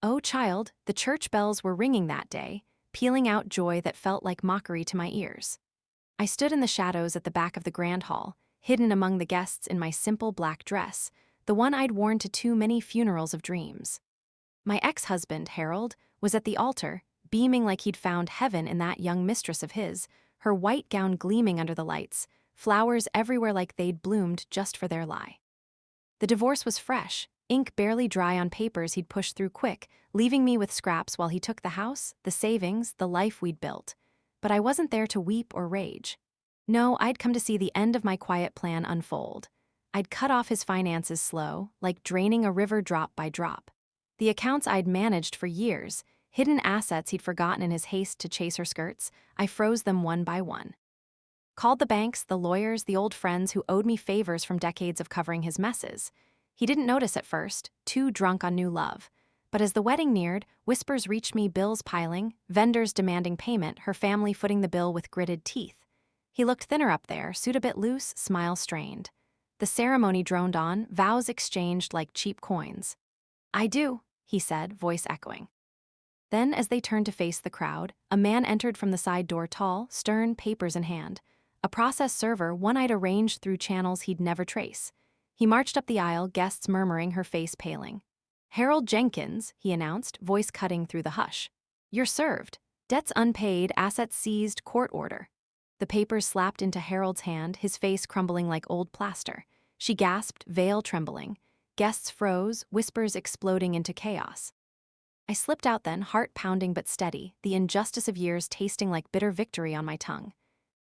Oh, child, the church bells were ringing that day, pealing out joy that felt like mockery to my ears. I stood in the shadows at the back of the grand hall, hidden among the guests in my simple black dress, the one I'd worn to too many funerals of dreams. My ex-husband, Harold, was at the altar, beaming like he'd found heaven in that young mistress of his, her white gown gleaming under the lights, flowers everywhere like they'd bloomed just for their lie. The divorce was fresh, ink barely dry on papers he'd pushed through quick, leaving me with scraps while he took the house, the savings, the life we'd built. But I wasn't there to weep or rage. No, I'd come to see the end of my quiet plan unfold. I'd cut off his finances slow, like draining a river drop by drop. The accounts I'd managed for years, hidden assets he'd forgotten in his haste to chase her skirts, I froze them one by one. Called the banks, the lawyers, the old friends who owed me favors from decades of covering his messes. He didn't notice at first, too drunk on new love. But as the wedding neared, whispers reached me, bills piling, vendors demanding payment, her family footing the bill with gritted teeth. He looked thinner up there, suit a bit loose, smile strained. The ceremony droned on, vows exchanged like cheap coins. "I do," he said, voice echoing. Then, as they turned to face the crowd, a man entered from the side door, tall, stern, papers in hand. A process server, one I'd arranged through channels he'd never trace. He marched up the aisle, guests murmuring, her face paling. "Harold Jenkins," he announced, voice cutting through the hush. "You're served. Debts unpaid, assets seized, court order." The papers slapped into Harold's hand, his face crumbling like old plaster. She gasped, veil trembling. Guests froze, whispers exploding into chaos. I slipped out then, heart pounding but steady, the injustice of years tasting like bitter victory on my tongue.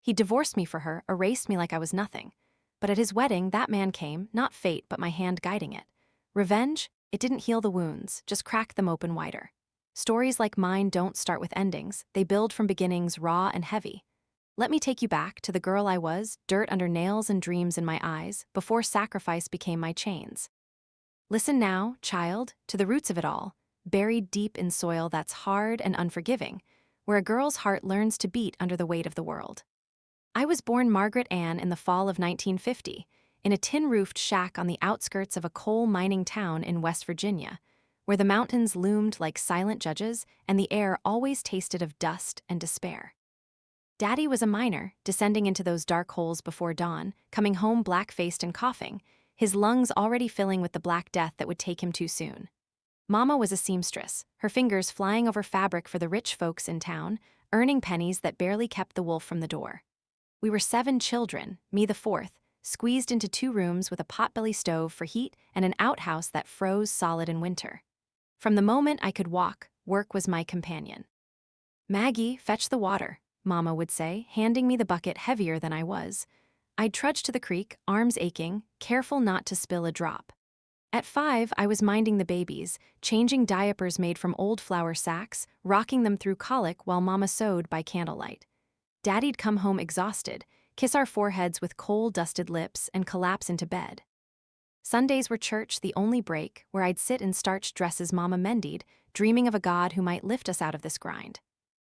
He divorced me for her, erased me like I was nothing. But at his wedding, that man came, not fate, but my hand guiding it. Revenge? It didn't heal the wounds, just cracked them open wider. Stories like mine don't start with endings, they build from beginnings raw and heavy. Let me take you back to the girl I was, dirt under nails and dreams in my eyes, before sacrifice became my chains. Listen now, child, to the roots of it all, buried deep in soil that's hard and unforgiving, where a girl's heart learns to beat under the weight of the world. I was born Margaret Ann in the fall of 1950, in a tin-roofed shack on the outskirts of a coal mining town in West Virginia, where the mountains loomed like silent judges and the air always tasted of dust and despair. Daddy was a miner, descending into those dark holes before dawn, coming home black-faced and coughing, his lungs already filling with the black death that would take him too soon. Mama was a seamstress, her fingers flying over fabric for the rich folks in town, earning pennies that barely kept the wolf from the door. We were 7 children, me the 4th, squeezed into 2 rooms with a potbelly stove for heat and an outhouse that froze solid in winter. From the moment I could walk, work was my companion. "Maggie, fetch the water," Mama would say, handing me the bucket heavier than I was. I'd trudge to the creek, arms aching, careful not to spill a drop. At 5, I was minding the babies, changing diapers made from old flour sacks, rocking them through colic while Mama sewed by candlelight. Daddy'd come home exhausted, kiss our foreheads with coal-dusted lips, and collapse into bed. Sundays were church, the only break, where I'd sit in starched dresses Mama mended, dreaming of a God who might lift us out of this grind.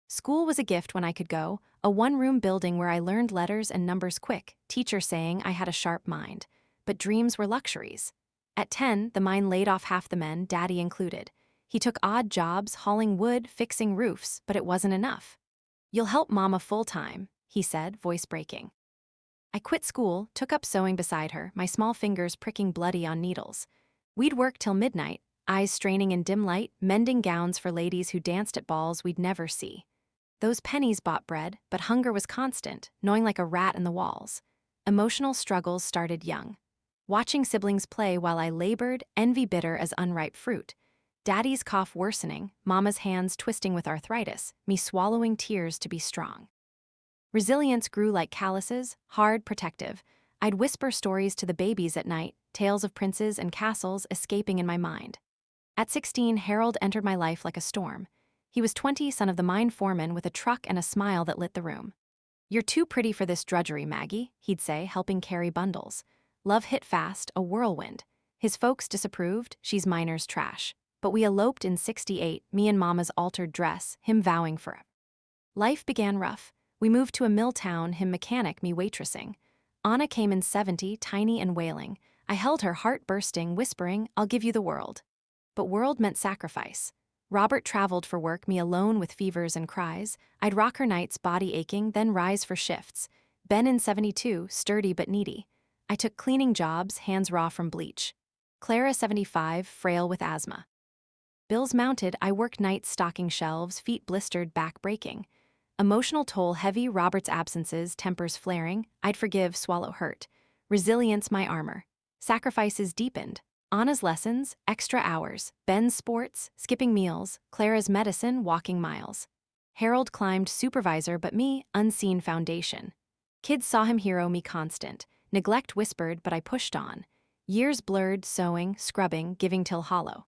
School was a gift when I could go, a one-room building where I learned letters and numbers quick, teacher saying I had a sharp mind. But dreams were luxuries. At 10, the mine laid off half the men, Daddy included. He took odd jobs, hauling wood, fixing roofs, but it wasn't enough. "You'll help Mama full-time," he said, voice breaking. I quit school, took up sewing beside her, my small fingers pricking bloody on needles. We'd work till midnight, eyes straining in dim light, mending gowns for ladies who danced at balls we'd never see. Those pennies bought bread, but hunger was constant, gnawing like a rat in the walls. Emotional struggles started young. Watching siblings play while I labored, envy bitter as unripe fruit. Daddy's cough worsening, Mama's hands twisting with arthritis, me swallowing tears to be strong. Resilience grew like calluses, hard, protective. I'd whisper stories to the babies at night, tales of princes and castles escaping in my mind. At 16, Harold entered my life like a storm. He was 20, son of the mine foreman with a truck and a smile that lit the room. "You're too pretty for this drudgery, Maggie," he'd say, helping carry bundles. Love hit fast, a whirlwind. His folks disapproved, she's miner's trash. But we eloped in 68, me in Mama's altered dress, him vowing forever. Life began rough. We moved to a mill town, him mechanic, me waitressing. Anna came in 70, tiny and wailing. I held her, heart bursting, whispering, "I'll give you the world." But world meant sacrifice. Robert traveled for work, me alone with fevers and cries. I'd rock her nights, body aching, then rise for shifts. Ben in 72, sturdy but needy. I took cleaning jobs, hands raw from bleach. Clara 75, frail with asthma. Bills mounted, I worked nights stocking shelves, feet blistered, back breaking. Emotional toll heavy, Robert's absences, tempers flaring. I'd forgive, swallow hurt. Resilience my armor. Sacrifices deepened. Anna's lessons, extra hours. Ben's sports, skipping meals. Clara's medicine, walking miles. Harold climbed supervisor, but me, unseen foundation. Kids saw him hero, me constant. Neglect whispered, but I pushed on. Years blurred, sewing, scrubbing, giving till hollow.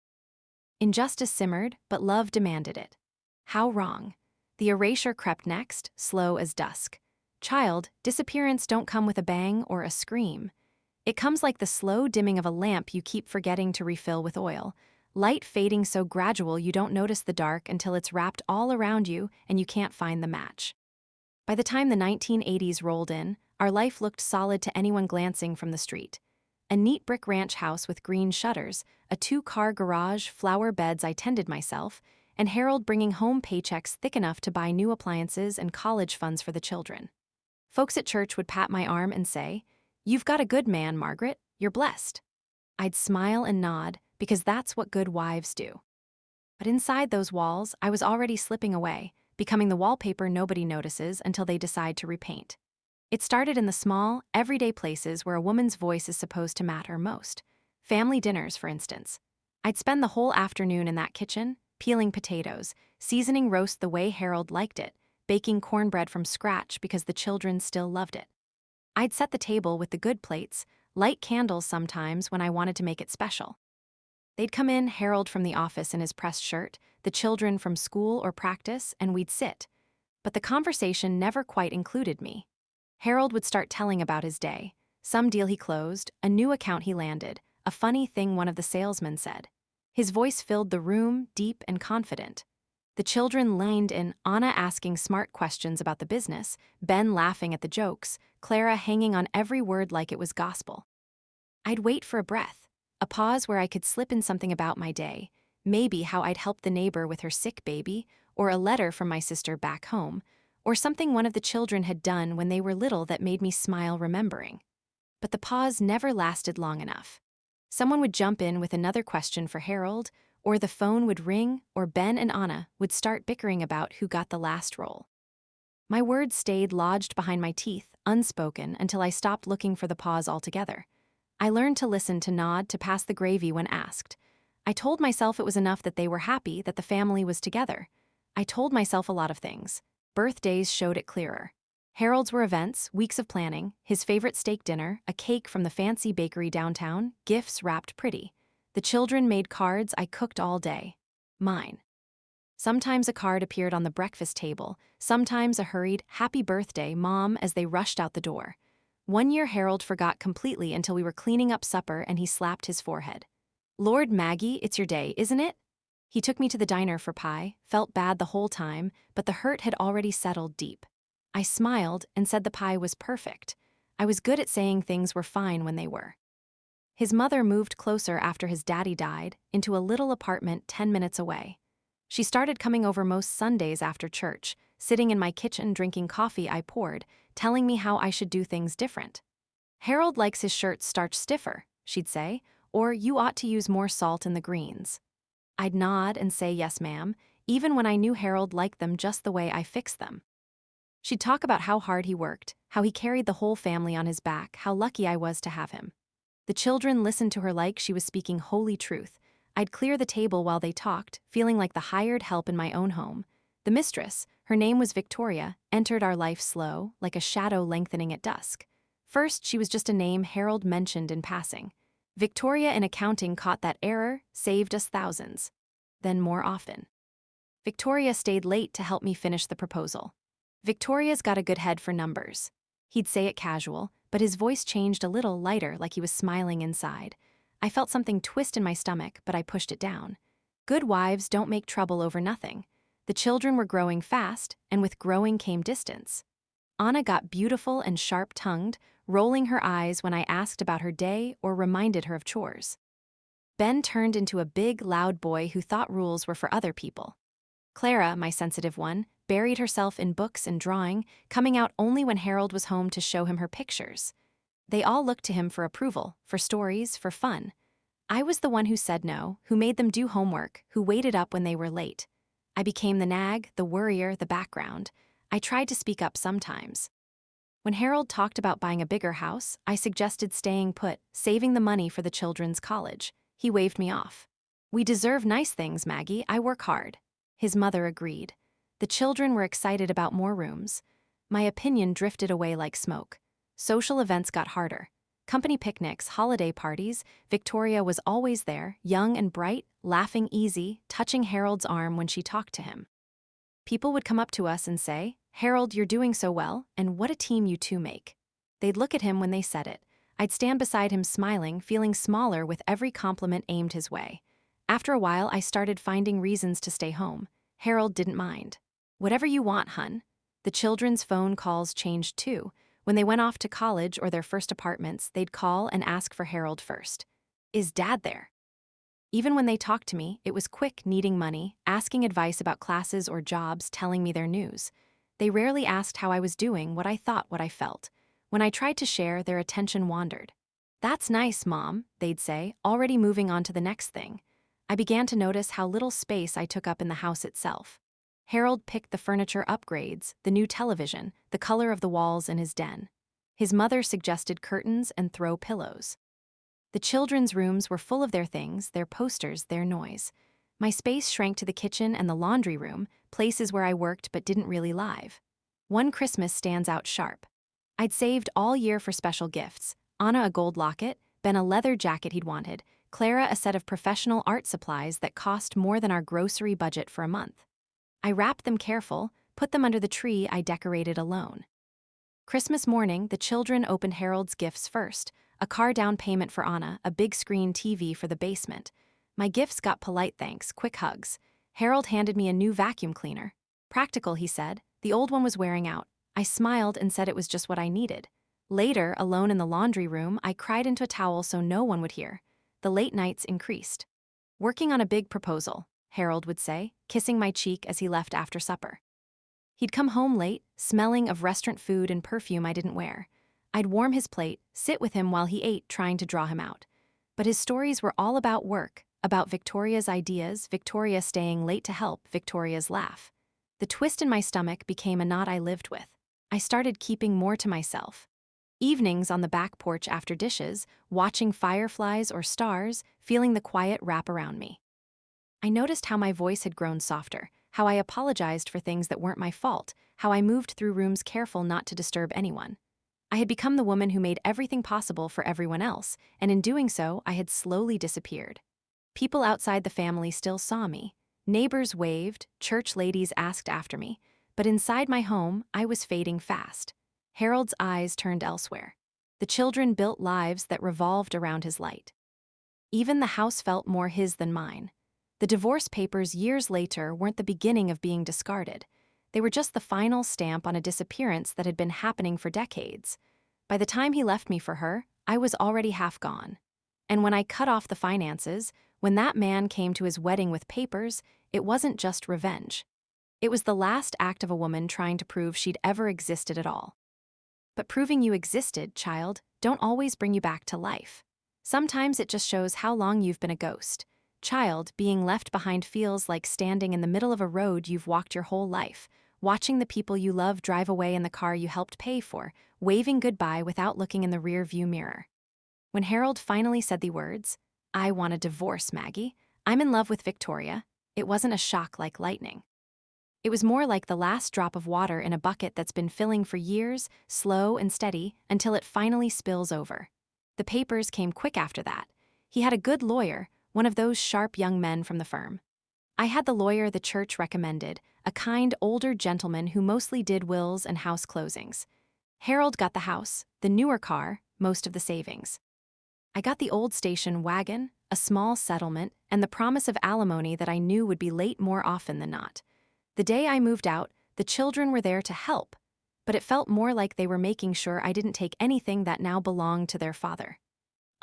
Injustice simmered, but love demanded it. How wrong. The erasure crept next, slow as dusk. Child, disappearance don't come with a bang or a scream. It comes like the slow dimming of a lamp you keep forgetting to refill with oil. Light fading so gradual you don't notice the dark until it's wrapped all around you and you can't find the match. By the time the 1980s rolled in, our life looked solid to anyone glancing from the street. A neat brick ranch house with green shutters, a 2-car garage, flower beds I tended myself, and Harold bringing home paychecks thick enough to buy new appliances and college funds for the children. Folks at church would pat my arm and say, "You've got a good man, Margaret. You're blessed." I'd smile and nod, because that's what good wives do. But inside those walls, I was already slipping away, becoming the wallpaper nobody notices until they decide to repaint. It started in the small, everyday places where a woman's voice is supposed to matter most. Family dinners, for instance. I'd spend the whole afternoon in that kitchen, peeling potatoes, seasoning roast the way Harold liked it, baking cornbread from scratch because the children still loved it. I'd set the table with the good plates, light candles sometimes when I wanted to make it special. They'd come in, Harold from the office in his pressed shirt, the children from school or practice, and we'd sit. But the conversation never quite included me. Harold would start telling about his day, some deal he closed, a new account he landed, a funny thing one of the salesmen said. His voice filled the room, deep and confident. The children leaned in, Anna asking smart questions about the business, Ben laughing at the jokes, Clara hanging on every word like it was gospel. I'd wait for a breath, a pause where I could slip in something about my day, maybe how I'd helped the neighbor with her sick baby, or a letter from my sister back home, or something one of the children had done when they were little that made me smile remembering. But the pause never lasted long enough. Someone would jump in with another question for Harold, or the phone would ring, or Ben and Anna would start bickering about who got the last roll. My words stayed lodged behind my teeth, unspoken, until I stopped looking for the pause altogether. I learned to listen, to nod, to pass the gravy when asked. I told myself it was enough that they were happy, that the family was together. I told myself a lot of things. Birthdays showed it clearer. Harold's were events, weeks of planning, his favorite steak dinner, a cake from the fancy bakery downtown, gifts wrapped pretty. The children made cards I cooked all day. Mine. Sometimes a card appeared on the breakfast table, sometimes a hurried, "Happy birthday, Mom," as they rushed out the door. One year Harold forgot completely until we were cleaning up supper and he slapped his forehead. "Lord, Maggie, it's your day, isn't it?" He took me to the diner for pie, felt bad the whole time, but the hurt had already settled deep. I smiled and said the pie was perfect. I was good at saying things were fine when they were. His mother moved closer after his daddy died, into a little apartment 10 minutes away. She started coming over most Sundays after church, sitting in my kitchen drinking coffee I poured, telling me how I should do things different. "Harold likes his shirts starched stiffer," she'd say, or "you ought to use more salt in the greens." I'd nod and say yes, ma'am, even when I knew Harold liked them just the way I fixed them. She'd talk about how hard he worked, how he carried the whole family on his back, how lucky I was to have him. The children listened to her like she was speaking holy truth. I'd clear the table while they talked, feeling like the hired help in my own home. The mistress, her name was Victoria, entered our life slow, like a shadow lengthening at dusk. First, she was just a name Harold mentioned in passing. Victoria in accounting caught that error, saved us thousands. Then more often. Victoria stayed late to help me finish the proposal. Victoria's got a good head for numbers. He'd say it casual, but his voice changed a little lighter, like he was smiling inside. I felt something twist in my stomach, but I pushed it down. Good wives don't make trouble over nothing. The children were growing fast, and with growing came distance. Anna got beautiful and sharp-tongued, rolling her eyes when I asked about her day or reminded her of chores. Ben turned into a big, loud boy who thought rules were for other people. Clara, my sensitive one, buried herself in books and drawing, coming out only when Harold was home to show him her pictures. They all looked to him for approval, for stories, for fun. I was the one who said no, who made them do homework, who waited up when they were late. I became the nag, the worrier, the background. I tried to speak up sometimes. When Harold talked about buying a bigger house, I suggested staying put, saving the money for the children's college. He waved me off. "We deserve nice things, Maggie. I work hard." His mother agreed. The children were excited about more rooms. My opinion drifted away like smoke. Social events got harder. Company picnics, holiday parties, Victoria was always there, young and bright, laughing easy, touching Harold's arm when she talked to him. People would come up to us and say, "Harold, you're doing so well, and what a team you two make." They'd look at him when they said it. I'd stand beside him smiling, feeling smaller with every compliment aimed his way. After a while, I started finding reasons to stay home. Harold didn't mind. "Whatever you want, hun." The children's phone calls changed too. When they went off to college or their first apartments, they'd call and ask for Harold first. "Is Dad there?" Even when they talked to me, it was quick, needing money, asking advice about classes or jobs, telling me their news. They rarely asked how I was doing, what I thought, what I felt. When I tried to share, their attention wandered. "That's nice, Mom," they'd say, already moving on to the next thing. I began to notice how little space I took up in the house itself. Harold picked the furniture upgrades, the new television, the color of the walls in his den. His mother suggested curtains and throw pillows. The children's rooms were full of their things, their posters, their noise. My space shrank to the kitchen and the laundry room, places where I worked but didn't really live. One Christmas stands out sharp. I'd saved all year for special gifts. Anna a gold locket, Ben a leather jacket he'd wanted, Clara a set of professional art supplies that cost more than our grocery budget for a month. I wrapped them careful, put them under the tree I decorated alone. Christmas morning, the children opened Harold's gifts first. A car down payment for Anna, a big screen TV for the basement. My gifts got polite thanks, quick hugs. Harold handed me a new vacuum cleaner. "Practical," he said. The old one was wearing out. I smiled and said it was just what I needed. Later, alone in the laundry room, I cried into a towel so no one would hear. The late nights increased. "Working on a big proposal," Harold would say, kissing my cheek as he left after supper. He'd come home late, smelling of restaurant food and perfume I didn't wear. I'd warm his plate, sit with him while he ate, trying to draw him out. But his stories were all about work, about Victoria's ideas, Victoria staying late to help, Victoria's laugh. The twist in my stomach became a knot I lived with. I started keeping more to myself. Evenings on the back porch after dishes, watching fireflies or stars, feeling the quiet wrap around me. I noticed how my voice had grown softer, how I apologized for things that weren't my fault, how I moved through rooms careful not to disturb anyone. I had become the woman who made everything possible for everyone else, and in doing so, I had slowly disappeared. People outside the family still saw me. Neighbors waved, church ladies asked after me, but inside my home, I was fading fast. Harold's eyes turned elsewhere. The children built lives that revolved around his light. Even the house felt more his than mine. The divorce papers years later weren't the beginning of being discarded. They were just the final stamp on a disappearance that had been happening for decades. By the time he left me for her, I was already half gone. And when I cut off the finances, when that man came to his wedding with papers, it wasn't just revenge. It was the last act of a woman trying to prove she'd ever existed at all. But proving you existed, child, don't always bring you back to life. Sometimes it just shows how long you've been a ghost. Child, being left behind feels like standing in the middle of a road you've walked your whole life, watching the people you love drive away in the car you helped pay for, waving goodbye without looking in the rear-view mirror. When Harold finally said the words, "I want a divorce, Maggie. I'm in love with Victoria," it wasn't a shock like lightning. It was more like the last drop of water in a bucket that's been filling for years, slow and steady, until it finally spills over. The papers came quick after that. He had a good lawyer, one of those sharp young men from the firm. I had the lawyer the church recommended, a kind older gentleman who mostly did wills and house closings. Harold got the house, the newer car, most of the savings. I got the old station wagon, a small settlement, and the promise of alimony that I knew would be late more often than not. The day I moved out, the children were there to help, but it felt more like they were making sure I didn't take anything that now belonged to their father.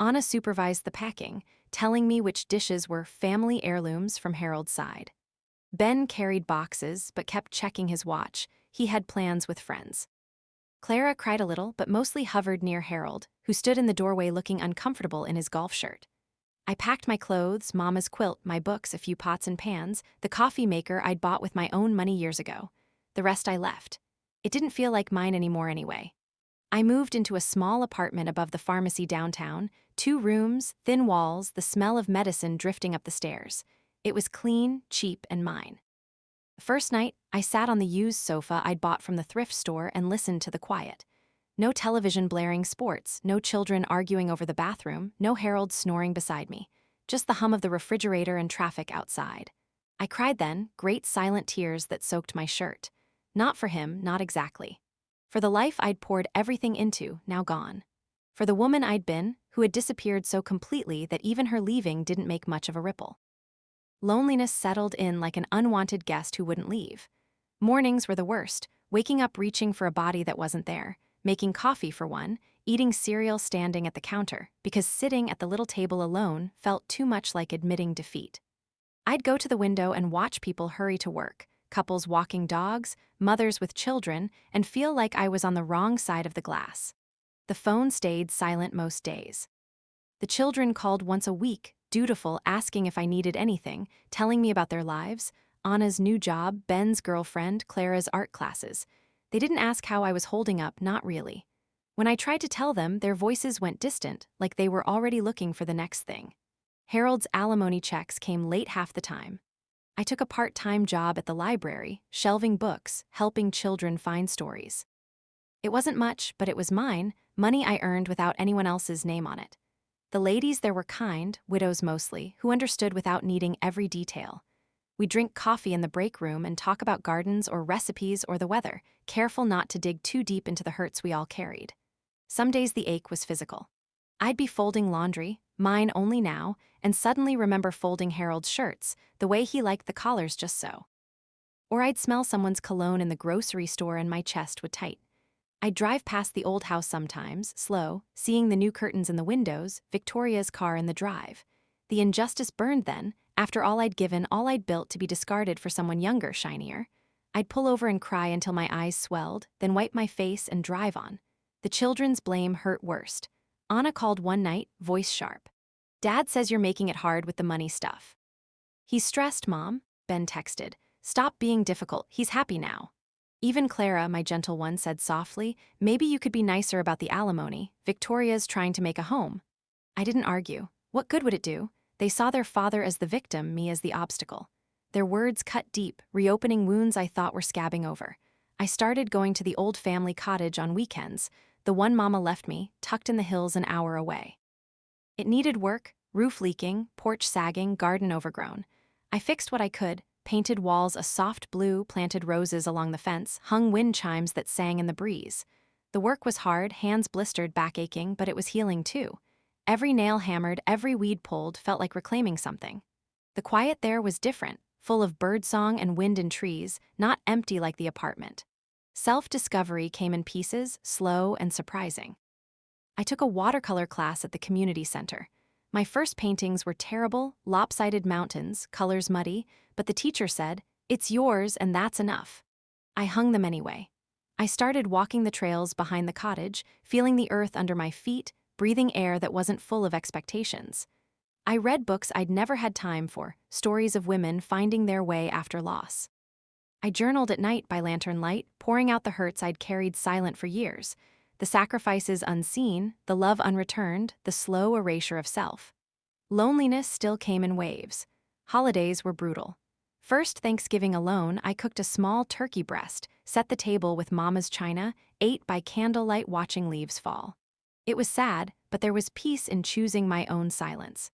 Anna supervised the packing, telling me which dishes were family heirlooms from Harold's side. Ben carried boxes but kept checking his watch. He had plans with friends. Clara cried a little but mostly hovered near Harold, who stood in the doorway looking uncomfortable in his golf shirt. I packed my clothes, Mama's quilt, my books, a few pots and pans, the coffee maker I'd bought with my own money years ago. The rest I left. It didn't feel like mine anymore anyway. I moved into a small apartment above the pharmacy downtown, 2 rooms, thin walls, the smell of medicine drifting up the stairs. It was clean, cheap, and mine. The first night, I sat on the used sofa I'd bought from the thrift store and listened to the quiet. No television blaring sports, no children arguing over the bathroom, no Harold snoring beside me. Just the hum of the refrigerator and traffic outside. I cried then, great silent tears that soaked my shirt. Not for him, not exactly. For the life I'd poured everything into, now gone. For the woman I'd been, who had disappeared so completely that even her leaving didn't make much of a ripple. Loneliness settled in like an unwanted guest who wouldn't leave. Mornings were the worst, waking up reaching for a body that wasn't there, making coffee for one, eating cereal standing at the counter, because sitting at the little table alone felt too much like admitting defeat. I'd go to the window and watch people hurry to work, couples walking dogs, mothers with children, and feel like I was on the wrong side of the glass. The phone stayed silent most days. The children called once a week, dutiful, asking if I needed anything, telling me about their lives, Anna's new job, Ben's girlfriend, Clara's art classes. They didn't ask how I was holding up, not really. When I tried to tell them, their voices went distant, like they were already looking for the next thing. Harold's alimony checks came late half the time. I took a part-time job at the library, shelving books, helping children find stories. It wasn't much, but it was mine, money I earned without anyone else's name on it. The ladies there were kind, widows mostly, who understood without needing every detail. We'd drink coffee in the break room and talk about gardens or recipes or the weather, careful not to dig too deep into the hurts we all carried. Some days the ache was physical. I'd be folding laundry, mine only now, and suddenly remember folding Harold's shirts, the way he liked the collars just so. Or I'd smell someone's cologne in the grocery store and my chest would tighten. I'd drive past the old house sometimes, slow, seeing the new curtains in the windows, Victoria's car in the drive. The injustice burned then, after all I'd given, all I'd built to be discarded for someone younger, shinier. I'd pull over and cry until my eyes swelled, then wipe my face and drive on. The children's blame hurt worst. Anna called one night, voice sharp. "Dad says you're making it hard with the money stuff." "He's stressed, Mom," Ben texted. "Stop being difficult, he's happy now." Even Clara, my gentle one, said softly, "Maybe you could be nicer about the alimony. Victoria's trying to make a home." I didn't argue. What good would it do? They saw their father as the victim, me as the obstacle. Their words cut deep, reopening wounds I thought were scabbing over. I started going to the old family cottage on weekends, the one Mama left me, tucked in the hills an hour away. It needed work, roof leaking, porch sagging, garden overgrown. I fixed what I could, painted walls a soft blue, planted roses along the fence, hung wind chimes that sang in the breeze. The work was hard, hands blistered, back aching, but it was healing too. Every nail hammered, every weed pulled felt like reclaiming something. The quiet there was different, full of birdsong and wind and trees, not empty like the apartment. Self-discovery came in pieces, slow and surprising. I took a watercolor class at the community center. My first paintings were terrible, lopsided mountains, colors muddy, but the teacher said, "It's yours and that's enough." I hung them anyway. I started walking the trails behind the cottage, feeling the earth under my feet, breathing air that wasn't full of expectations. I read books I'd never had time for, stories of women finding their way after loss. I journaled at night by lantern light, pouring out the hurts I'd carried silent for years, the sacrifices unseen, the love unreturned, the slow erasure of self. Loneliness still came in waves. Holidays were brutal. First Thanksgiving alone, I cooked a small turkey breast, set the table with Mama's china, ate by candlelight watching leaves fall. It was sad, but there was peace in choosing my own silence.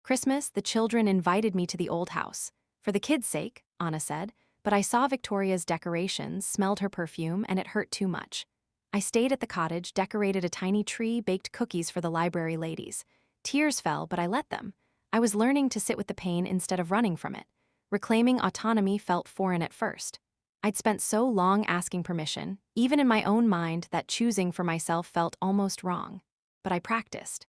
Christmas, the children invited me to the old house. For the kids' sake, Anna said, but I saw Victoria's decorations, smelled her perfume, and it hurt too much. I stayed at the cottage, decorated a tiny tree, baked cookies for the library ladies. Tears fell, but I let them. I was learning to sit with the pain instead of running from it. Reclaiming autonomy felt foreign at first. I'd spent so long asking permission, even in my own mind, that choosing for myself felt almost wrong. But I practiced.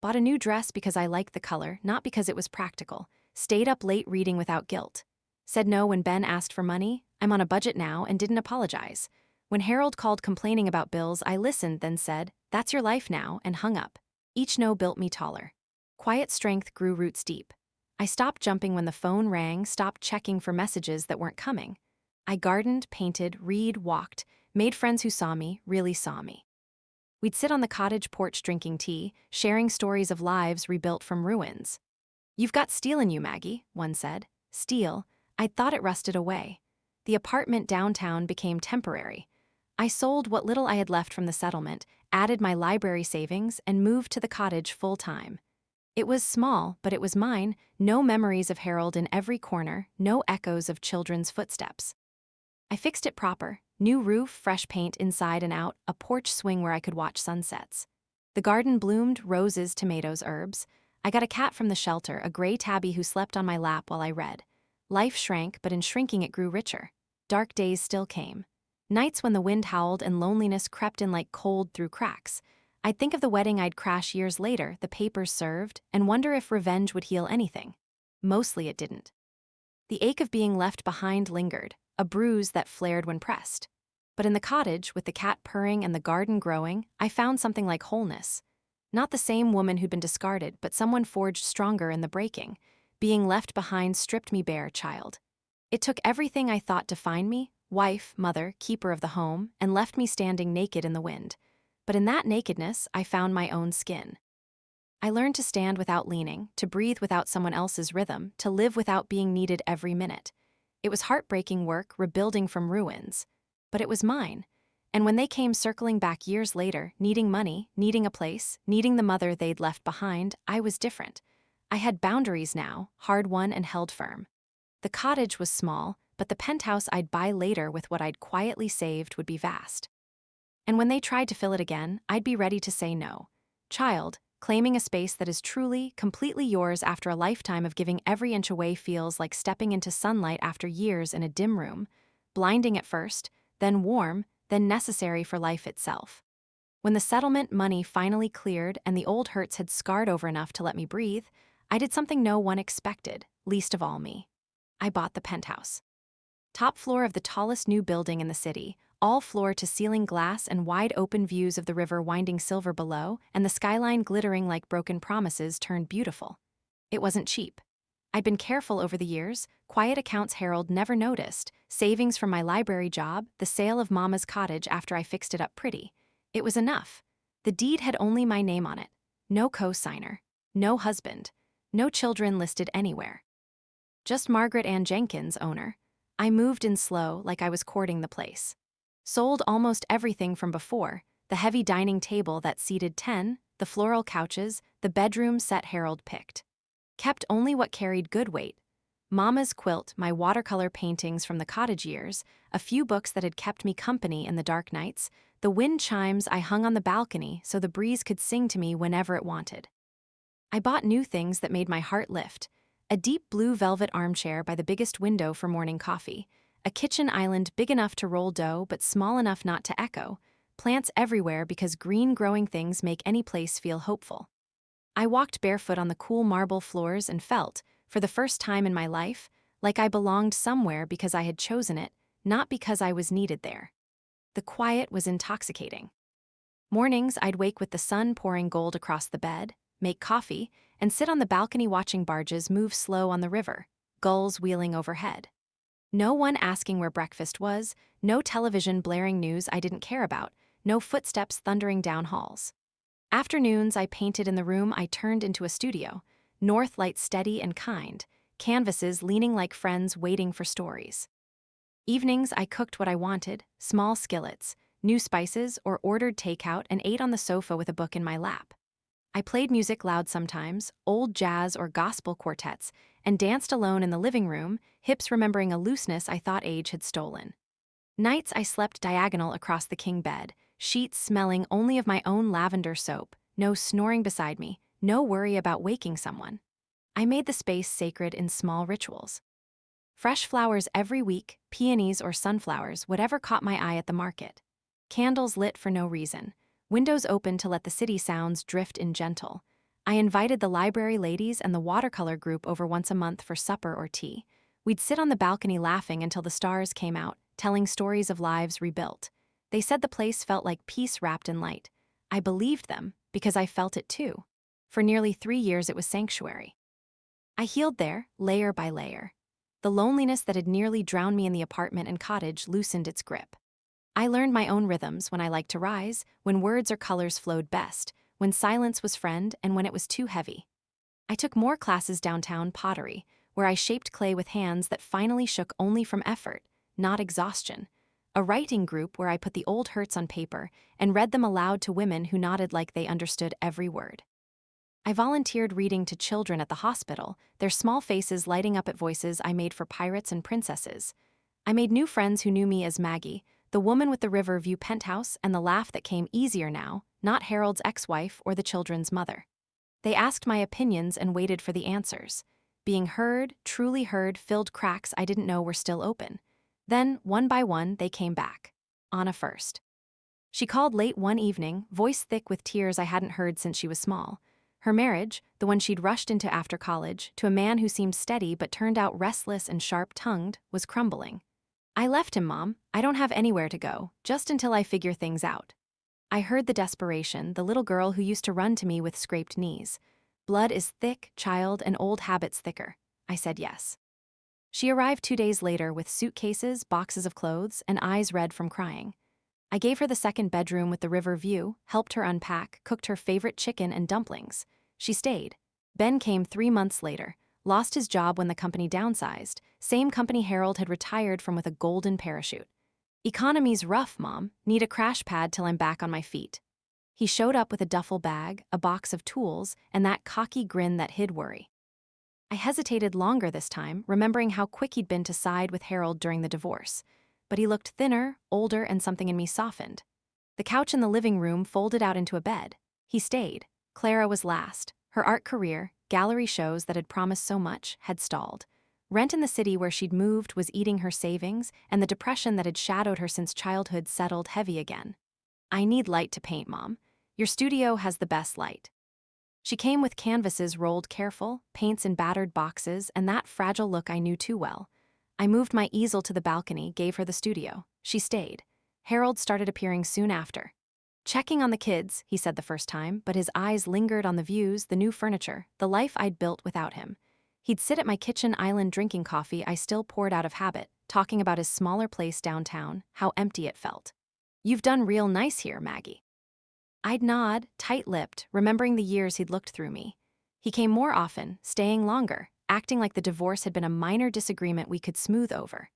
bought a new dress because I liked the color, not because it was practical, stayed up late reading without guilt. Said no when Ben asked for money, I'm on a budget now, and didn't apologize. When Harold called complaining about bills, I listened, then said, that's your life now, and hung up. Each no built me taller. Quiet strength grew roots deep. I stopped jumping when the phone rang, stopped checking for messages that weren't coming. I gardened, painted, read, walked, made friends who saw me, really saw me. We'd sit on the cottage porch drinking tea, sharing stories of lives rebuilt from ruins. You've got steel in you, Maggie, one said. Steel? I'd thought it rusted away. The apartment downtown became temporary. I sold what little I had left from the settlement, added my library savings, and moved to the cottage full-time. It was small, but it was mine, no memories of Harold in every corner, no echoes of children's footsteps. I fixed it proper, new roof, fresh paint inside and out, a porch swing where I could watch sunsets. The garden bloomed, roses, tomatoes, herbs. I got a cat from the shelter, a gray tabby who slept on my lap while I read. Life shrank, but in shrinking it grew richer. Dark days still came. Nights when the wind howled and loneliness crept in like cold through cracks. I'd think of the wedding I'd crash years later, the papers served, and wonder if revenge would heal anything. Mostly it didn't. The ache of being left behind lingered, a bruise that flared when pressed. But in the cottage, with the cat purring and the garden growing, I found something like wholeness. Not the same woman who'd been discarded, but someone forged stronger in the breaking. Being left behind stripped me bare, child. It took everything I thought defined me, wife, mother, keeper of the home, and left me standing naked in the wind. But in that nakedness, I found my own skin. I learned to stand without leaning, to breathe without someone else's rhythm, to live without being needed every minute. It was heartbreaking work, rebuilding from ruins. But it was mine. And when they came circling back years later, needing money, needing a place, needing the mother they'd left behind, I was different. I had boundaries now, hard-won and held firm. The cottage was small, but the penthouse I'd buy later with what I'd quietly saved would be vast. And when they tried to fill it again, I'd be ready to say no. Child, claiming a space that is truly, completely yours after a lifetime of giving every inch away feels like stepping into sunlight after years in a dim room, blinding at first, then warm, then necessary for life itself. When the settlement money finally cleared and the old hurts had scarred over enough to let me breathe, I did something no one expected, least of all me. I bought the penthouse. Top floor of the tallest new building in the city, all floor-to-ceiling glass and wide-open views of the river winding silver below, and the skyline glittering like broken promises turned beautiful. It wasn't cheap. I'd been careful over the years, quiet accounts Harold never noticed, savings from my library job, the sale of Mama's cottage after I fixed it up pretty. It was enough. The deed had only my name on it. No co-signer. No husband. No children listed anywhere. Just Margaret Ann Jenkins, owner. I moved in slow, like I was courting the place. Sold almost everything from before, the heavy dining table that seated 10, the floral couches, the bedroom set Harold picked. Kept only what carried good weight. Mama's quilt, my watercolor paintings from the cottage years, a few books that had kept me company in the dark nights, the wind chimes I hung on the balcony so the breeze could sing to me whenever it wanted. I bought new things that made my heart lift. A deep blue velvet armchair by the biggest window for morning coffee. A kitchen island big enough to roll dough but small enough not to echo. Plants everywhere because green growing things make any place feel hopeful. I walked barefoot on the cool marble floors and felt, for the first time in my life, like I belonged somewhere because I had chosen it, not because I was needed there. The quiet was intoxicating. Mornings I'd wake with the sun pouring gold across the bed, make coffee, and sit on the balcony watching barges move slow on the river, gulls wheeling overhead. No one asking where breakfast was, no television blaring news I didn't care about, no footsteps thundering down halls. Afternoons I painted in the room I turned into a studio, north light steady and kind, canvases leaning like friends waiting for stories. Evenings I cooked what I wanted, small skillets, new spices, or ordered takeout and ate on the sofa with a book in my lap. I played music loud sometimes, old jazz or gospel quartets, and danced alone in the living room, hips remembering a looseness I thought age had stolen. Nights I slept diagonal across the king bed, sheets smelling only of my own lavender soap, no snoring beside me, no worry about waking someone. I made the space sacred in small rituals. Fresh flowers every week, peonies or sunflowers, whatever caught my eye at the market. Candles lit for no reason. Windows open to let the city sounds drift in gentle. I invited the library ladies and the watercolor group over once a month for supper or tea. We'd sit on the balcony laughing until the stars came out, telling stories of lives rebuilt. They said the place felt like peace wrapped in light. I believed them, because I felt it too. For nearly 3 years it was sanctuary. I healed there, layer by layer. The loneliness that had nearly drowned me in the apartment and cottage loosened its grip. I learned my own rhythms, when I liked to rise, when words or colors flowed best, when silence was friend, and when it was too heavy. I took more classes downtown pottery, where I shaped clay with hands that finally shook only from effort, not exhaustion. A writing group where I put the old hurts on paper and read them aloud to women who nodded like they understood every word. I volunteered reading to children at the hospital, their small faces lighting up at voices I made for pirates and princesses. I made new friends who knew me as Maggie, the woman with the river view penthouse and the laugh that came easier now, not Harold's ex-wife or the children's mother. They asked my opinions and waited for the answers. Being heard, truly heard, filled cracks I didn't know were still open. Then, one by one, they came back. Anna first. She called late one evening, voice thick with tears I hadn't heard since she was small. Her marriage, the one she'd rushed into after college, to a man who seemed steady but turned out restless and sharp-tongued, was crumbling. I left him, Mom. I don't have anywhere to go, just until I figure things out. I heard the desperation, the little girl who used to run to me with scraped knees. Blood is thick, child, and old habits thicker. I said yes. She arrived 2 days later with suitcases, boxes of clothes, and eyes red from crying. I gave her the second bedroom with the river view, helped her unpack, cooked her favorite chicken and dumplings. She stayed. Ben came 3 months later, lost his job when the company downsized, same company Harold had retired from with a golden parachute. Economy's rough, Mom. Need a crash pad till I'm back on my feet. He showed up with a duffel bag, a box of tools, and that cocky grin that hid worry. I hesitated longer this time, remembering how quick he'd been to side with Harold during the divorce. But he looked thinner, older, and something in me softened. The couch in the living room folded out into a bed. He stayed. Clara was last. Her art career, gallery shows that had promised so much, had stalled. Rent in the city where she'd moved was eating her savings, and the depression that had shadowed her since childhood settled heavy again. I need light to paint, Mom. Your studio has the best light. She came with canvases rolled careful, paints in battered boxes, and that fragile look I knew too well. I moved my easel to the balcony, gave her the studio. She stayed. Harold started appearing soon after. Checking on the kids, he said the first time, but his eyes lingered on the views, the new furniture, the life I'd built without him. He'd sit at my kitchen island drinking coffee I still poured out of habit, talking about his smaller place downtown, how empty it felt. You've done real nice here, Maggie. I'd nod, tight-lipped, remembering the years he'd looked through me. He came more often, staying longer, acting like the divorce had been a minor disagreement we could smooth over.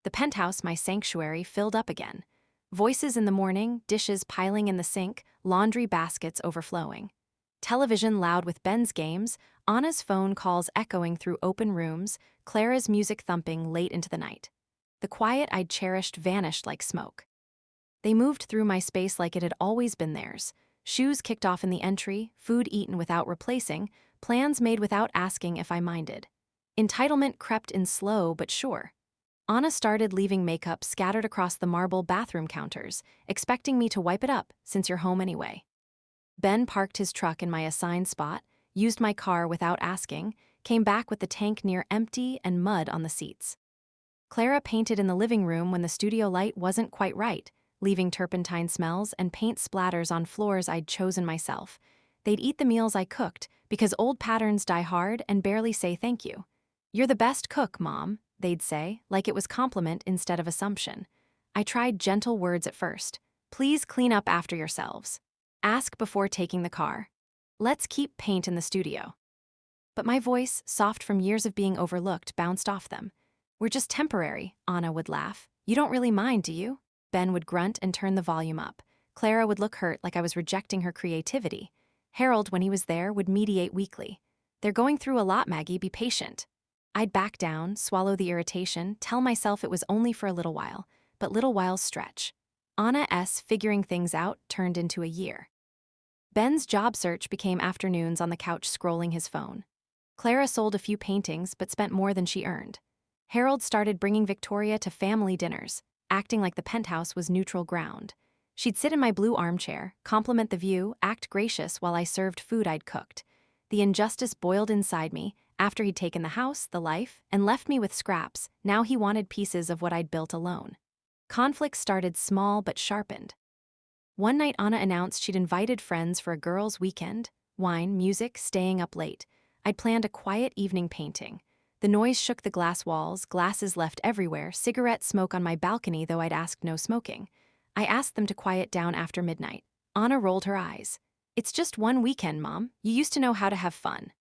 The penthouse, my sanctuary, filled up again. Voices in the morning, dishes piling in the sink, laundry baskets overflowing. Television loud with Ben's games, Anna's phone calls echoing through open rooms, Clara's music thumping late into the night. The quiet I'd cherished vanished like smoke. They moved through my space like it had always been theirs. Shoes kicked off in the entry, food eaten without replacing, plans made without asking if I minded. Entitlement crept in slow but sure. Anna started leaving makeup scattered across the marble bathroom counters, expecting me to wipe it up, since you're home anyway. Ben parked his truck in my assigned spot, used my car without asking, came back with the tank near empty and mud on the seats. Clara painted in the living room when the studio light wasn't quite right, leaving turpentine smells and paint splatters on floors I'd chosen myself. They'd eat the meals I cooked, because old patterns die hard and barely say thank you. You're the best cook, Mom, they'd say, like it was compliment instead of assumption. I tried gentle words at first. Please clean up after yourselves. Ask before taking the car. Let's keep paint in the studio. But my voice, soft from years of being overlooked, bounced off them. We're just temporary, Anna would laugh. You don't really mind, do you? Ben would grunt and turn the volume up. Clara would look hurt like I was rejecting her creativity. Harold, when he was there, would mediate weakly. They're going through a lot, Maggie, be patient. I'd back down, swallow the irritation, tell myself it was only for a little while, but little whiles stretch. Anna S. figuring things out turned into a year. Ben's job search became afternoons on the couch scrolling his phone. Clara sold a few paintings but spent more than she earned. Harold started bringing Victoria to family dinners, acting like the penthouse was neutral ground. She'd sit in my blue armchair, compliment the view, act gracious while I served food I'd cooked. The injustice boiled inside me. After he'd taken the house, the life, and left me with scraps, now he wanted pieces of what I'd built alone. Conflict started small but sharpened. One night Anna announced she'd invited friends for a girls' weekend. Wine, music, staying up late. I'd planned a quiet evening painting. The noise shook the glass walls, glasses left everywhere, cigarette smoke on my balcony though I'd asked no smoking. I asked them to quiet down after midnight. Anna rolled her eyes. "It's just one weekend, Mom. You used to know how to have fun."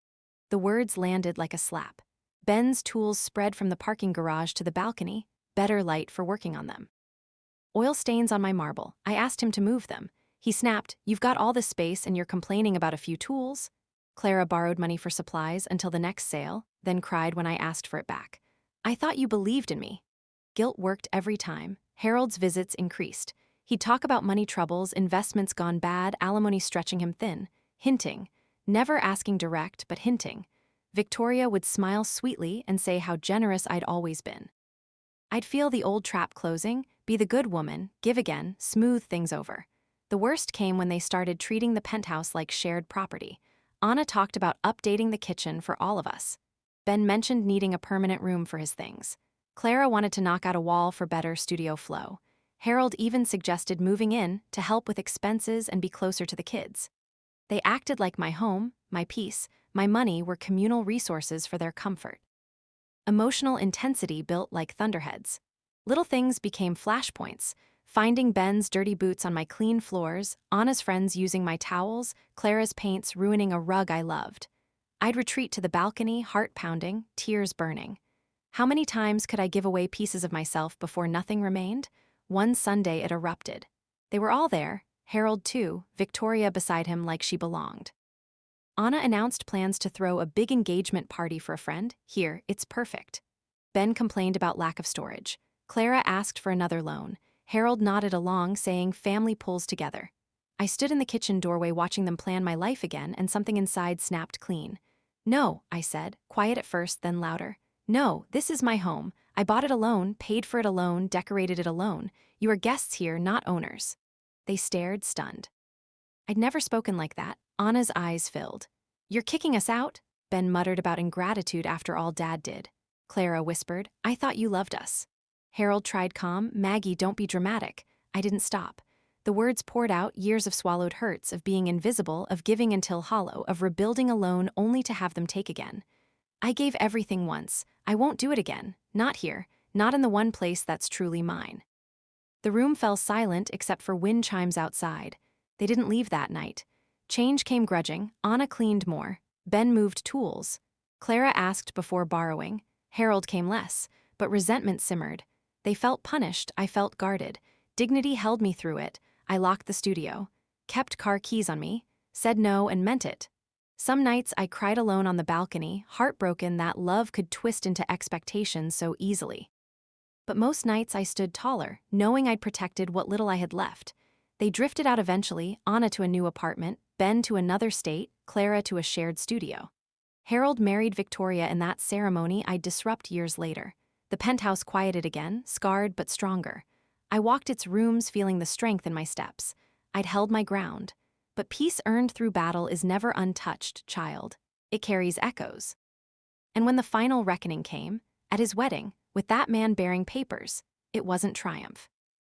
The words landed like a slap. Ben's tools spread from the parking garage to the balcony, better light for working on them. Oil stains on my marble. I asked him to move them. He snapped, "You've got all this space and you're complaining about a few tools?" Clara borrowed money for supplies until the next sale, then cried when I asked for it back. "I thought you believed in me." Guilt worked every time. Harold's visits increased. He'd talk about money troubles, investments gone bad, alimony stretching him thin, hinting. Never asking direct, but hinting. Victoria would smile sweetly and say how generous I'd always been. I'd feel the old trap closing, be the good woman, give again, smooth things over. The worst came when they started treating the penthouse like shared property. Anna talked about updating the kitchen for all of us. Ben mentioned needing a permanent room for his things. Clara wanted to knock out a wall for better studio flow. Harold even suggested moving in to help with expenses and be closer to the kids. They acted like my home, my peace, my money were communal resources for their comfort. Emotional intensity built like thunderheads. Little things became flashpoints. Finding Ben's dirty boots on my clean floors, Anna's friends using my towels, Clara's paints ruining a rug I loved. I'd retreat to the balcony, heart pounding, tears burning. How many times could I give away pieces of myself before nothing remained? One Sunday it erupted. They were all there, Harold too, Victoria beside him like she belonged. Anna announced plans to throw a big engagement party for a friend. Here, it's perfect. Ben complained about lack of storage. Clara asked for another loan. Harold nodded along, saying family pulls together. I stood in the kitchen doorway watching them plan my life again, and something inside snapped clean. "No," I said, quiet at first, then louder. "No, this is my home. I bought it alone, paid for it alone, decorated it alone. You are guests here, not owners." They stared, stunned. I'd never spoken like that. Anna's eyes filled. "You're kicking us out?" Ben muttered about ingratitude after all Dad did. Clara whispered, "I thought you loved us." Harold tried calm. "Maggie, don't be dramatic." I didn't stop. The words poured out, years of swallowed hurts, of being invisible, of giving until hollow, of rebuilding alone only to have them take again. "I gave everything once. I won't do it again. Not here. Not in the one place that's truly mine." The room fell silent except for wind chimes outside. They didn't leave that night. Change came grudging. Anna cleaned more. Ben moved tools. Clara asked before borrowing. Harold came less, but resentment simmered. They felt punished, I felt guarded. Dignity held me through it. I locked the studio, kept car keys on me, said no and meant it. Some nights I cried alone on the balcony, heartbroken that love could twist into expectations so easily. But most nights I stood taller, knowing I'd protected what little I had left. They drifted out eventually, Anna to a new apartment, Ben to another state, Clara to a shared studio. Harold married Victoria in that ceremony I'd disrupt years later. The penthouse quieted again, scarred but stronger. I walked its rooms feeling the strength in my steps. I'd held my ground. But peace earned through battle is never untouched, child. It carries echoes. And when the final reckoning came, at his wedding, with that man bearing papers, it wasn't triumph.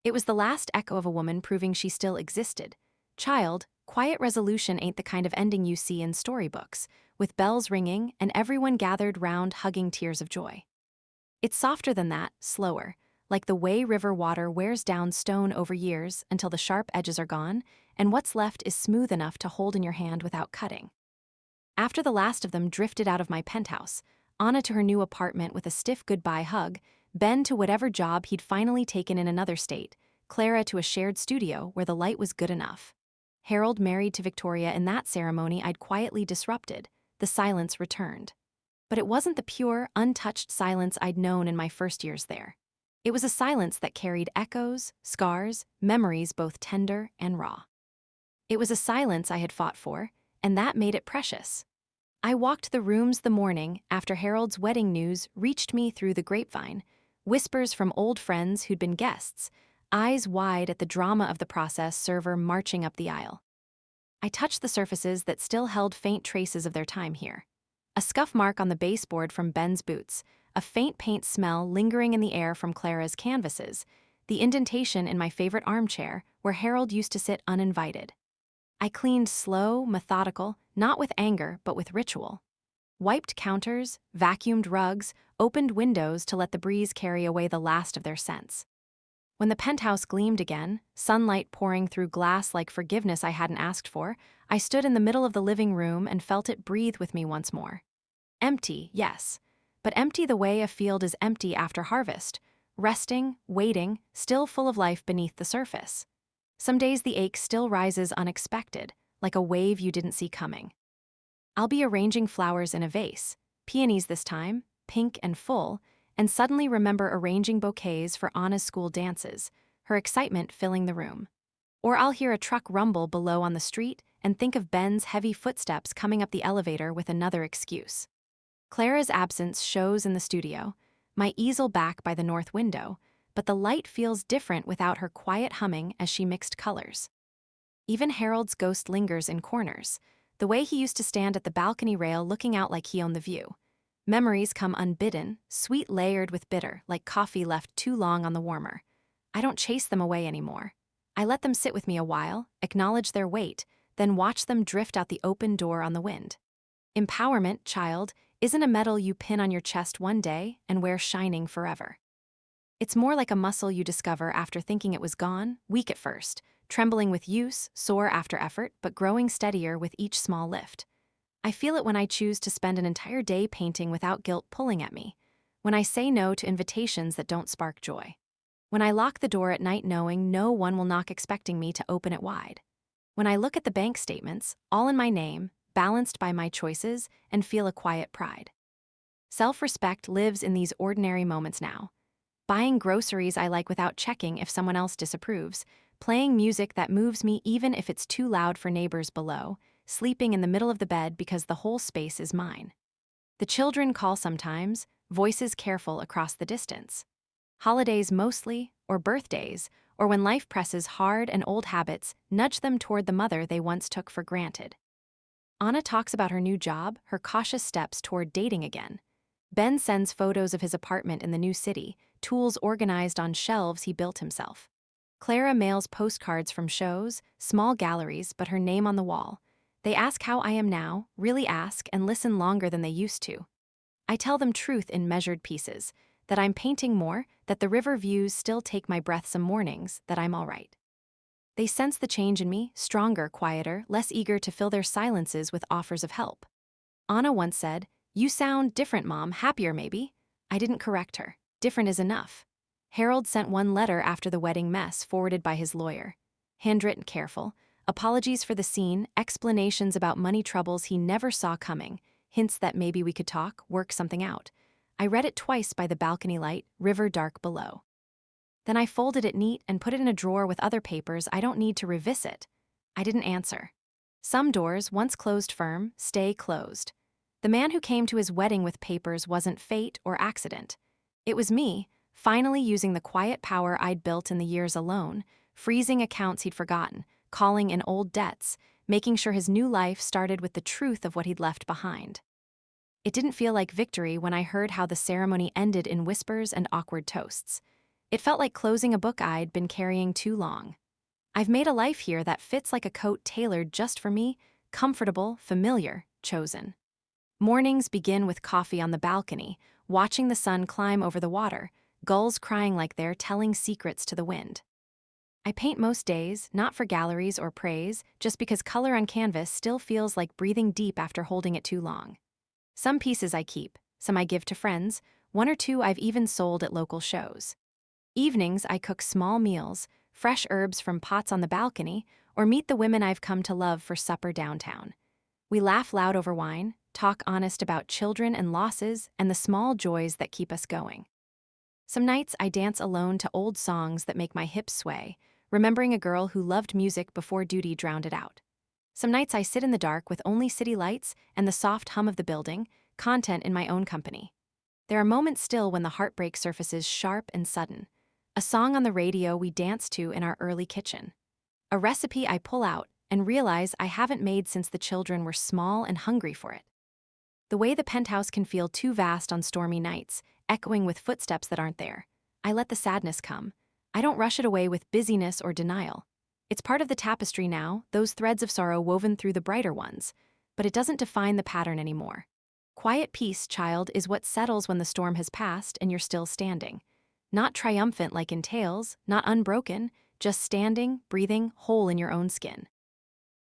It was the last echo of a woman proving she still existed. Child, quiet resolution ain't the kind of ending you see in storybooks, with bells ringing and everyone gathered round hugging tears of joy. It's softer than that, slower, like the way river water wears down stone over years until the sharp edges are gone, and what's left is smooth enough to hold in your hand without cutting. After the last of them drifted out of my penthouse, Anna to her new apartment with a stiff goodbye hug, Ben to whatever job he'd finally taken in another state, Clara to a shared studio where the light was good enough. Harold married to Victoria in that ceremony I'd quietly disrupted. The silence returned. But it wasn't the pure, untouched silence I'd known in my first years there. It was a silence that carried echoes, scars, memories both tender and raw. It was a silence I had fought for, and that made it precious. I walked the rooms the morning after Harold's wedding news reached me through the grapevine, whispers from old friends who'd been guests, eyes wide at the drama of the process server marching up the aisle. I touched the surfaces that still held faint traces of their time here. A scuff mark on the baseboard from Ben's boots, a faint paint smell lingering in the air from Clara's canvases, the indentation in my favorite armchair where Harold used to sit uninvited. I cleaned slow, methodical, not with anger, but with ritual. Wiped counters, vacuumed rugs, opened windows to let the breeze carry away the last of their scents. When the penthouse gleamed again, sunlight pouring through glass like forgiveness I hadn't asked for, I stood in the middle of the living room and felt it breathe with me once more. Empty, yes, but empty the way a field is empty after harvest, resting, waiting, still full of life beneath the surface. Some days the ache still rises unexpected, like a wave you didn't see coming. I'll be arranging flowers in a vase, peonies this time, pink and full, and suddenly remember arranging bouquets for Anna's school dances, her excitement filling the room. Or I'll hear a truck rumble below on the street and think of Ben's heavy footsteps coming up the elevator with another excuse. Clara's absence shows in the studio, my easel back by the north window, but the light feels different without her quiet humming as she mixed colors. Even Harold's ghost lingers in corners, the way he used to stand at the balcony rail looking out like he owned the view. Memories come unbidden, sweet layered with bitter, like coffee left too long on the warmer. I don't chase them away anymore. I let them sit with me a while, acknowledge their weight, then watch them drift out the open door on the wind. Empowerment, child, isn't a medal you pin on your chest one day and wear shining forever. It's more like a muscle you discover after thinking it was gone, weak at first, trembling with use, sore after effort, but growing steadier with each small lift. I feel it when I choose to spend an entire day painting without guilt pulling at me, when I say no to invitations that don't spark joy, when I lock the door at night knowing no one will knock expecting me to open it wide, when I look at the bank statements, all in my name, balanced by my choices, and feel a quiet pride. Self-respect lives in these ordinary moments now. Buying groceries I like without checking if someone else disapproves, playing music that moves me even if it's too loud for neighbors below, sleeping in the middle of the bed because the whole space is mine. The children call sometimes, voices careful across the distance. Holidays mostly, or birthdays, or when life presses hard and old habits nudge them toward the mother they once took for granted. Anna talks about her new job, her cautious steps toward dating again. Ben sends photos of his apartment in the new city, tools organized on shelves he built himself. Clara mails postcards from shows, small galleries, but her name on the wall. They ask how I am now, really ask, and listen longer than they used to. I tell them truth in measured pieces, that I'm painting more, that the river views still take my breath some mornings, that I'm all right. They sense the change in me, stronger, quieter, less eager to fill their silences with offers of help. Anna once said, "You sound different, Mom, happier maybe." I didn't correct her. Different is enough. Harold sent one letter after the wedding mess forwarded by his lawyer. Handwritten careful, apologies for the scene, explanations about money troubles he never saw coming, hints that maybe we could talk, work something out. I read it twice by the balcony light, river dark below. Then I folded it neat and put it in a drawer with other papers I don't need to revisit. I didn't answer. Some doors, once closed firm, stay closed. The man who came to his wedding with papers wasn't fate or accident. It was me, finally using the quiet power I'd built in the years alone, freezing accounts he'd forgotten, calling in old debts, making sure his new life started with the truth of what he'd left behind. It didn't feel like victory when I heard how the ceremony ended in whispers and awkward toasts. It felt like closing a book I'd been carrying too long. I've made a life here that fits like a coat tailored just for me, comfortable, familiar, chosen. Mornings begin with coffee on the balcony, watching the sun climb over the water, gulls crying like they're telling secrets to the wind. I paint most days, not for galleries or praise, just because color on canvas still feels like breathing deep after holding it too long. Some pieces I keep, some I give to friends, one or two I've even sold at local shows. Evenings I cook small meals, fresh herbs from pots on the balcony, or meet the women I've come to love for supper downtown. We laugh loud over wine, talk honest about children and losses and the small joys that keep us going. Some nights I dance alone to old songs that make my hips sway, remembering a girl who loved music before duty drowned it out. Some nights I sit in the dark with only city lights and the soft hum of the building, content in my own company. There are moments still when the heartbreak surfaces sharp and sudden. A song on the radio we dance to in our early kitchen. A recipe I pull out, and realize I haven't made since the children were small and hungry for it. The way the penthouse can feel too vast on stormy nights, echoing with footsteps that aren't there. I let the sadness come. I don't rush it away with busyness or denial. It's part of the tapestry now, those threads of sorrow woven through the brighter ones, but it doesn't define the pattern anymore. Quiet peace, child, is what settles when the storm has passed and you're still standing. Not triumphant like in tales, not unbroken, just standing, breathing, whole in your own skin.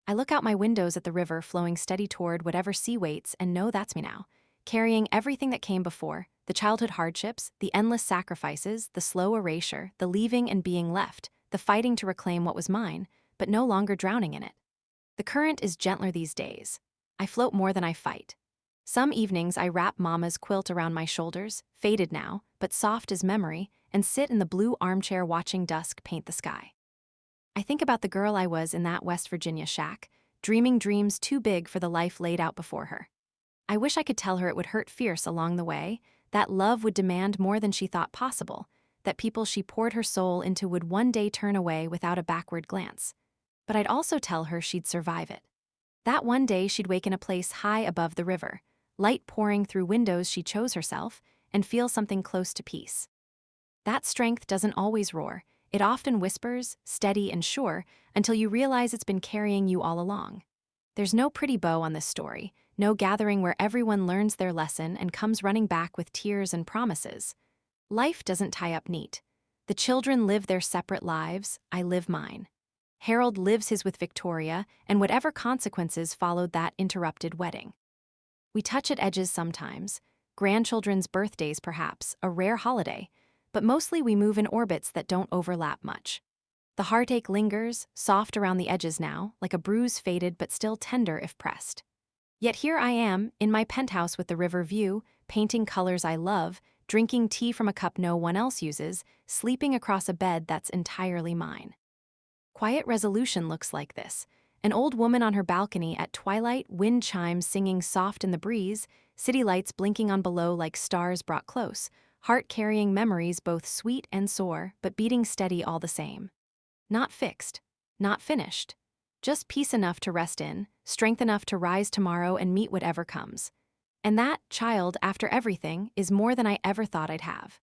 I look out my windows at the river flowing steady toward whatever sea waits and know that's me now, carrying everything that came before, the childhood hardships, the endless sacrifices, the slow erasure, the leaving and being left, the fighting to reclaim what was mine, but no longer drowning in it. The current is gentler these days. I float more than I fight. Some evenings I wrap Mama's quilt around my shoulders, faded now, but soft as memory, and sit in the blue armchair watching dusk paint the sky. I think about the girl I was in that West Virginia shack, dreaming dreams too big for the life laid out before her. I wish I could tell her it would hurt fierce along the way, that love would demand more than she thought possible, that people she poured her soul into would one day turn away without a backward glance. But I'd also tell her she'd survive it. That one day she'd wake in a place high above the river, light pouring through windows she chose herself, and feel something close to peace. That strength doesn't always roar. It often whispers, steady and sure, until you realize it's been carrying you all along. There's no pretty bow on this story, no gathering where everyone learns their lesson and comes running back with tears and promises. Life doesn't tie up neat. The children live their separate lives, I live mine. Harold lives his with Victoria, and whatever consequences followed that interrupted wedding. We touch at edges sometimes, grandchildren's birthdays perhaps, a rare holiday, but mostly we move in orbits that don't overlap much. The heartache lingers, soft around the edges now, like a bruise faded but still tender if pressed. Yet here I am, in my penthouse with the river view, painting colors I love, drinking tea from a cup no one else uses, sleeping across a bed that's entirely mine. Quiet resolution looks like this. An old woman on her balcony at twilight, wind chimes singing soft in the breeze, city lights blinking on below like stars brought close, heart carrying memories both sweet and sore, but beating steady all the same. Not fixed, not finished. Just peace enough to rest in, strength enough to rise tomorrow and meet whatever comes. And that, child, after everything, is more than I ever thought I'd have.